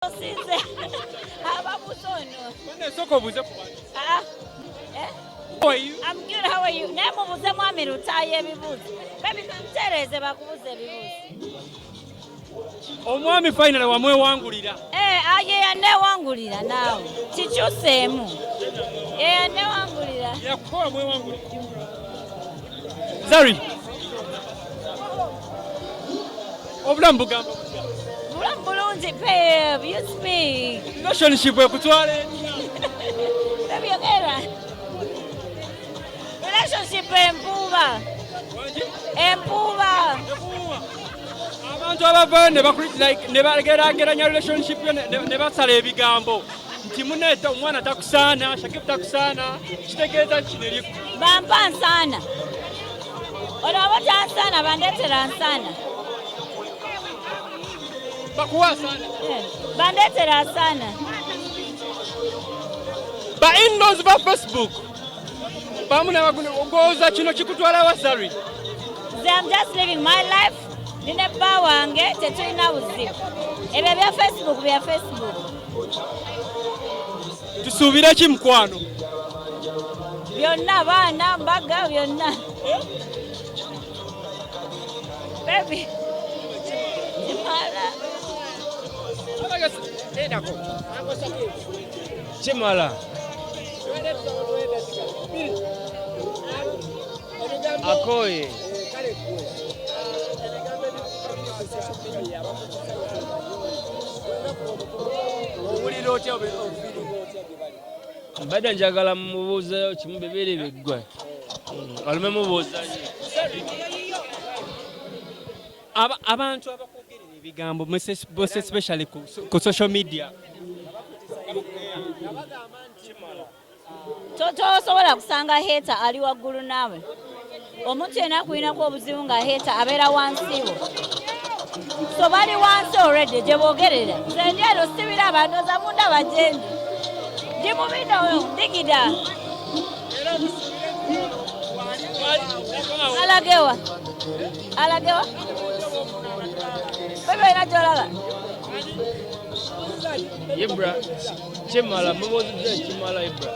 I'm good, how are you? Nemo buze mwami rutaye ebibuzi. Baby kuntereze bakubuze ebibuzi. Omwami final wamwewangulira. Aye yanewangulira nawe. Kikyuseemu. Yanewangulira. Yakukola mwewangulira. Zari. Obulamu bugamba. Bulamu bulungi babe, you speak. Relationship ekutwala. Baby yogera. Relationship empuuba. Empuuba. Abantu abava ne bageraageranya relationship ne basala ebigambo nti muneeta omwana takusaana Shakibu takusaana kitegeeza kino eri bampa nsaana olaba tansaana bandeetera nsaana bakuwa nsaana bandeetera nsaana ba inlaws ba Facebook bamu ogowooza kino kikutwala wa Zari. I'm just living my life. Nine bba wange tetulina buzibu. Ebyo bya Facebook bya Facebook. Tusuubire ki mukwano? Byonna baana mbaga byonna. Baby. Chimala. Akoye. Mbadde njagala mumubuuzeeyo kimu bibiri biggwe. Olume mubuuza abantu abakwogerera ebigambo especially ku social media tosobola kusanga heta ali waggulu naawe. Omuntu yenna akulinako obuzibu nga heta abeera wansibo. So bali wansi already gye boogerera. Nze ndi eno sibira abantu oza munda bajendi. Ndi mu bino digida. Alagewa. Alagewa. Bebe ina gy'olaba. Ibra. Chimala. Mubuuziddwa Chimala Ibra.